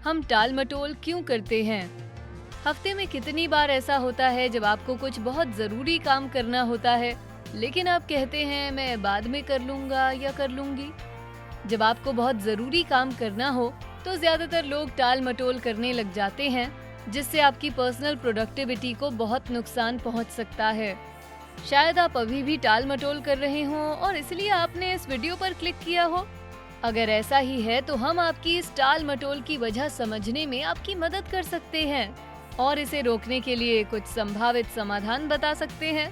हम टाल मटोल क्यों करते हैं? हफ्ते में कितनी बार ऐसा होता है जब आपको कुछ बहुत जरूरी काम करना होता है, लेकिन आप कहते हैं मैं बाद में कर लूंगा या कर लूंगी। जब आपको बहुत जरूरी काम करना हो तो ज्यादातर लोग टाल मटोल करने लग जाते हैं, जिससे आपकी पर्सनल प्रोडक्टिविटी को बहुत नुकसान पहुंच सकता है। शायद आप अभी भी टाल मटोल कर रहे हों और इसलिए आपने इस वीडियो पर क्लिक किया हो। अगर ऐसा ही है तो हम आपकी इस टाल मटोल की वजह समझने में आपकी मदद कर सकते हैं और इसे रोकने के लिए कुछ संभावित समाधान बता सकते हैं।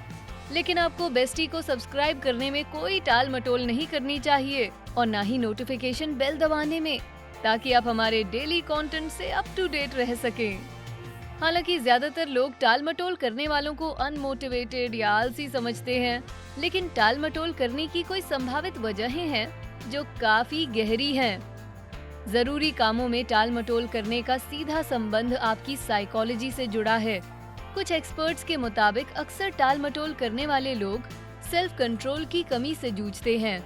लेकिन आपको बेस्टी को सब्सक्राइब करने में कोई टाल मटोल नहीं करनी चाहिए और ना ही नोटिफिकेशन बेल दबाने में, ताकि आप हमारे डेली कंटेंट से अप टू डेट रह सकें। हालांकि ज्यादातर लोग टाल मटोल करने वालों को अनमोटिवेटेड या आलसी समझते हैं, लेकिन टाल मटोल करने की कोई संभावित वजहें हैं जो काफी गहरी हैं। जरूरी कामों में टाल मटोल करने का सीधा संबंध आपकी साइकोलॉजी से जुड़ा है। कुछ एक्सपर्ट्स के मुताबिक अक्सर टाल मटोल करने वाले लोग सेल्फ कंट्रोल की कमी से जूझते हैं।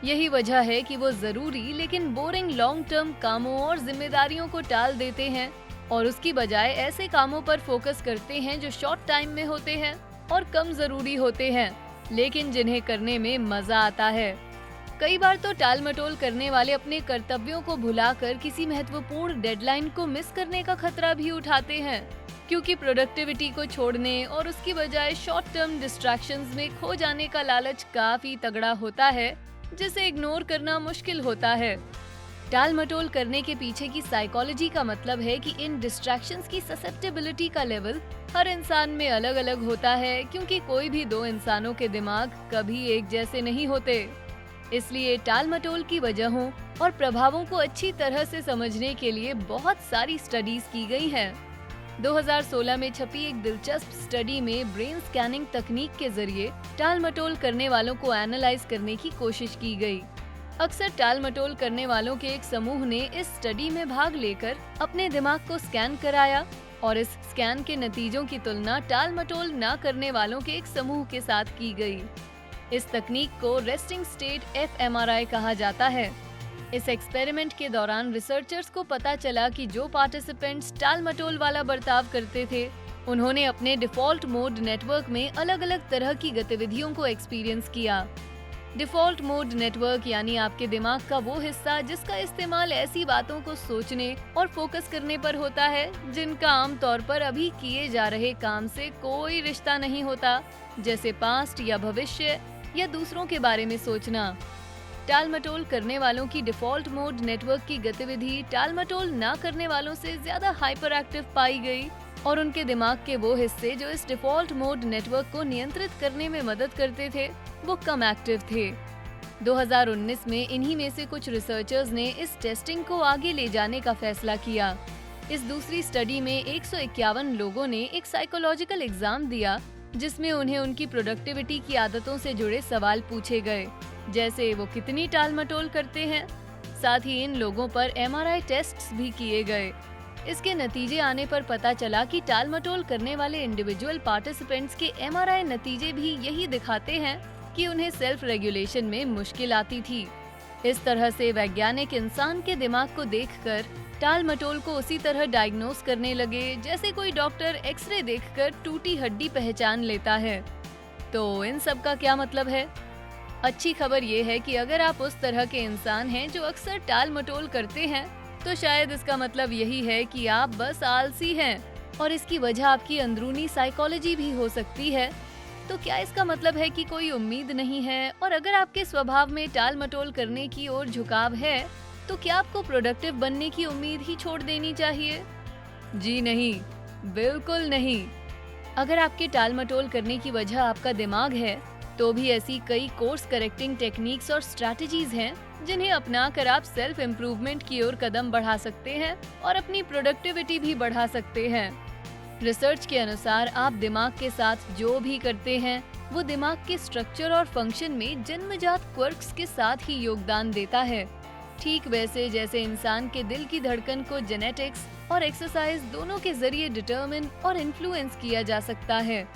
यही वजह है कि वो जरूरी लेकिन बोरिंग लॉन्ग टर्म कामों और जिम्मेदारियों को टाल देते हैं और उसकी बजाय ऐसे कामों पर फोकस करते हैं जो शॉर्ट टाइम में होते हैं और कम जरूरी होते हैं, लेकिन जिन्हें करने में मजा आता है। कई बार तो टाल मटोल करने वाले अपने कर्तव्यों को भुलाकर किसी महत्वपूर्ण डेडलाइन को मिस करने का खतरा भी उठाते हैं, क्योंकि प्रोडक्टिविटी को छोड़ने और उसकी बजाय शॉर्ट टर्म डिस्ट्रैक्शंस में खो जाने का लालच काफी तगड़ा होता है, जिसे इग्नोर करना मुश्किल होता है। टाल मटोल करने के पीछे की साइकोलॉजी का मतलब है कि इन डिस्ट्रैक्शंस की ससेप्टेबिलिटी का लेवल हर इंसान में अलग अलग होता है, क्योंकि कोई भी दो इंसानों के दिमाग कभी एक जैसे नहीं होते। इसलिए टाल मटोल की वजहों और प्रभावों को अच्छी तरह से समझने के लिए बहुत सारी स्टडीज की गई हैं। 2016 में छपी एक दिलचस्प स्टडी में ब्रेन स्कैनिंग तकनीक के जरिए टाल मटोल करने वालों को एनालाइज करने की कोशिश की गई। अक्सर टाल मटोल करने वालों के एक समूह ने इस स्टडी में भाग लेकर अपने दिमाग को स्कैन कराया और इस स्कैन के नतीजों की तुलना टाल मटोल न करने वालों के एक समूह के साथ की गई। इस तकनीक को रेस्टिंग स्टेट fMRI कहा जाता है। इस एक्सपेरिमेंट के दौरान रिसर्चर्स को पता चला कि जो पार्टिसिपेंट्स टाल मटोल वाला बर्ताव करते थे, उन्होंने अपने डिफॉल्ट मोड नेटवर्क में अलग अलग तरह की गतिविधियों को एक्सपीरियंस किया। डिफॉल्ट मोड नेटवर्क यानी आपके दिमाग का वो हिस्सा जिसका इस्तेमाल ऐसी बातों को सोचने और फोकस करने पर होता है जिनका आमतौर पर अभी किए जा रहे काम से कोई रिश्ता नहीं होता, जैसे पास्ट या भविष्य या दूसरों के बारे में सोचना। टाल मटोल करने वालों की डिफॉल्ट मोड नेटवर्क की गतिविधि टाल मटोल ना करने वालों से ज्यादा हाइपर एक्टिव पाई गई और उनके दिमाग के वो हिस्से जो इस डिफॉल्ट मोड नेटवर्क को नियंत्रित करने में मदद करते थे, वो कम एक्टिव थे। 2019 में इन्हीं में से कुछ रिसर्चर्स ने इस टेस्टिंग को आगे ले जाने का फैसला किया। इस दूसरी स्टडी में 151 लोगों ने एक साइकोलॉजिकल एग्जाम दिया, जिसमें उन्हें उनकी प्रोडक्टिविटी की आदतों से जुड़े सवाल पूछे गए, जैसे वो कितनी टाल मटोल करते हैं। साथ ही इन लोगों पर MRI टेस्ट्स भी किए गए। इसके नतीजे आने पर पता चला कि टाल मटोल करने वाले इंडिविजुअल पार्टिसिपेंट्स के MRI नतीजे भी यही दिखाते हैं कि उन्हें सेल्फ रेगुलेशन में मुश्किल आती थी। इस तरह से वैज्ञानिक इंसान के दिमाग को देखकर टाल मटोल को उसी तरह डायग्नोस करने लगे जैसे कोई डॉक्टर एक्सरे देखकर टूटी हड्डी पहचान लेता है। तो इन सब का क्या मतलब है? अच्छी खबर ये है कि अगर आप उस तरह के इंसान हैं जो अक्सर टाल मटोल करते हैं, तो शायद इसका मतलब यही है कि आप बस आलसी हैं और इसकी वजह आपकी अंदरूनी साइकोलॉजी भी हो सकती है। तो क्या इसका मतलब है कि कोई उम्मीद नहीं है? और अगर आपके स्वभाव में टाल मटोल करने की ओर झुकाव है, तो क्या आपको प्रोडक्टिव बनने की उम्मीद ही छोड़ देनी चाहिए? जी नहीं, बिल्कुल नहीं। अगर आपके टाल मटोल करने की वजह आपका दिमाग है, तो भी ऐसी कई कोर्स करेक्टिंग टेक्निक्स और स्ट्रैटेजीज हैं जिन्हें अपनाकर आप सेल्फ इम्प्रूवमेंट की ओर कदम बढ़ा सकते हैं और अपनी प्रोडक्टिविटी भी बढ़ा सकते हैं। रिसर्च के अनुसार आप दिमाग के साथ जो भी करते हैं, वो दिमाग के स्ट्रक्चर और फंक्शन में जन्मजात क्वर्क्स के साथ ही योगदान देता है। ठीक वैसे जैसे इंसान के दिल की धड़कन को जेनेटिक्स और एक्सरसाइज दोनों के जरिए डिटरमिन और इन्फ्लुएंस किया जा सकता है।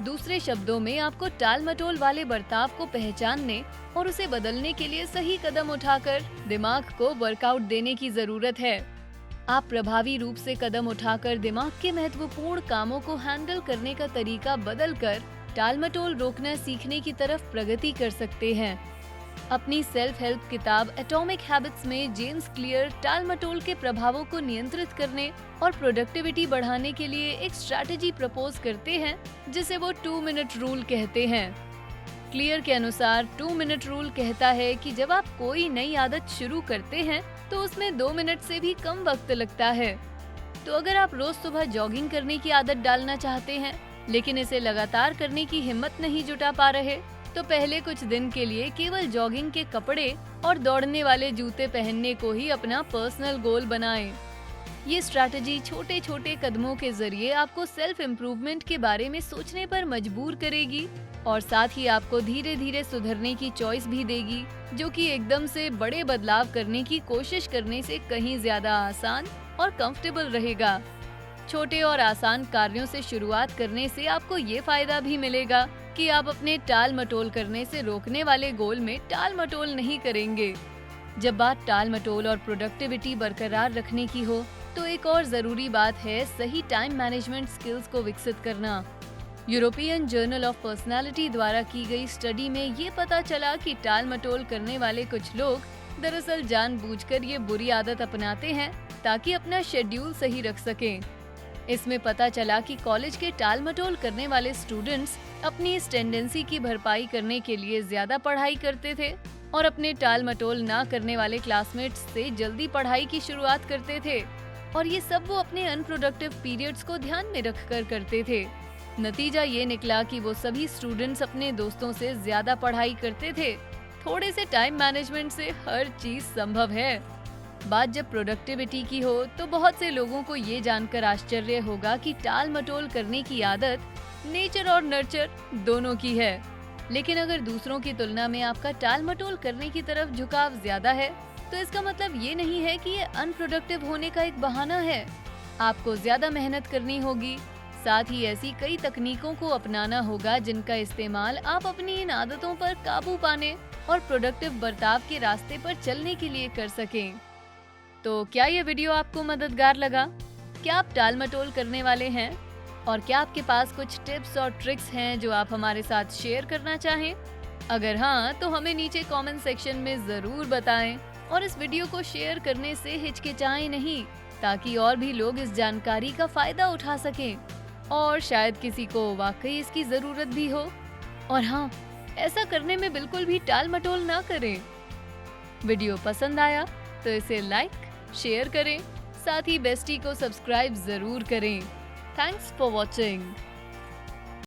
दूसरे शब्दों में आपको टाल मटोल वाले बर्ताव को पहचानने और उसे बदलने के लिए सही कदम उठाकर दिमाग को वर्कआउट देने की जरूरत है। आप प्रभावी रूप से कदम उठाकर दिमाग के महत्वपूर्ण कामों को हैंडल करने का तरीका बदलकर टालमटोल रोकना सीखने की तरफ प्रगति कर सकते हैं। अपनी सेल्फ हेल्प किताब एटॉमिक हैबिट्स में जेम्स क्लियर टालमटोल के प्रभावों को नियंत्रित करने और प्रोडक्टिविटी बढ़ाने के लिए एक स्ट्रैटेजी प्रपोज करते हैं, जिसे वो 2 मिनट रूल कहते हैं। क्लियर के अनुसार 2 मिनट रूल कहता है कि जब आप कोई नई आदत शुरू करते हैं तो उसमें 2 मिनट से भी कम वक्त लगता है। तो अगर आप रोज सुबह जॉगिंग करने की आदत डालना चाहते हैं, लेकिन इसे लगातार करने की हिम्मत नहीं जुटा पा रहे, तो पहले कुछ दिन के लिए केवल जॉगिंग के कपड़े और दौड़ने वाले जूते पहनने को ही अपना पर्सनल गोल बनाएं। ये स्ट्रैटेजी छोटे छोटे कदमों के जरिए आपको सेल्फ इम्प्रूवमेंट के बारे में सोचने पर मजबूर करेगी और साथ ही आपको धीरे धीरे सुधरने की चॉइस भी देगी, जो कि एकदम से बड़े बदलाव करने की कोशिश करने से कहीं ज्यादा आसान और कंफर्टेबल रहेगा। छोटे और आसान कार्यों से शुरुआत करने से आपको ये फायदा भी मिलेगा कि आप अपने टाल मटोल करने से रोकने वाले गोल में टाल मटोल नहीं करेंगे। जब बात टाल मटोल और प्रोडक्टिविटी बरकरार रखने की हो, तो एक और जरूरी बात है सही टाइम मैनेजमेंट स्किल्स को विकसित करना। यूरोपियन जर्नल ऑफ पर्सनालिटी द्वारा की गई स्टडी में ये पता चला कि टाल मटोल करने वाले कुछ लोग दरअसल जानबूझकर ये बुरी आदत अपनाते हैं ताकि अपना शेड्यूल सही रख सकें। इसमें पता चला कि कॉलेज के टाल मटोल करने वाले स्टूडेंट्स अपनी इस टेंडेंसी की भरपाई करने के लिए ज्यादा पढ़ाई करते थे और अपने टाल मटोल ना करने वाले क्लासमेट्स से जल्दी पढ़ाई की शुरुआत करते थे, और ये सब वो अपने अनप्रोडक्टिव पीरियड्स को ध्यान में रखकर करते थे। नतीजा ये निकला कि वो सभी स्टूडेंट्स अपने दोस्तों से ज्यादा पढ़ाई करते थे। थोड़े से टाइम मैनेजमेंट से हर चीज संभव है। बात जब प्रोडक्टिविटी की हो, तो बहुत से लोगों को ये जानकर आश्चर्य होगा कि टाल मटोल करने की आदत नेचर और नर्चर दोनों की है। लेकिन अगर दूसरों की तुलना में आपका टाल मटोल करने की तरफ झुकाव ज्यादा है, तो इसका मतलब ये नहीं है कि ये अनप्रोडक्टिव होने का एक बहाना है। आपको ज्यादा मेहनत करनी होगी, साथ ही ऐसी कई तकनीकों को अपनाना होगा जिनका इस्तेमाल आप अपनी इन आदतों पर काबू पाने और प्रोडक्टिव बर्ताव के रास्ते पर चलने के लिए कर सकें। तो क्या ये वीडियो आपको मददगार लगा? क्या आप टाल मटोल करने वाले हैं? और क्या आपके पास कुछ टिप्स और ट्रिक्स हैं जो आप हमारे साथ शेयर करना चाहें? अगर हाँ, तो हमें नीचे कमेंट सेक्शन में जरूर बताएं और इस वीडियो को शेयर करने से हिचकिचाएं नहीं, ताकि और भी लोग इस जानकारी का फायदा उठा सकें और शायद किसी को वाकई इसकी जरूरत भी हो। और हाँ, ऐसा करने में बिल्कुल भी टाल मटोल ना करें। वीडियो पसंद आया तो इसे लाइक, शेयर करें, साथ ही बेस्टी को सब्सक्राइब जरूर करें। Thanks for watching.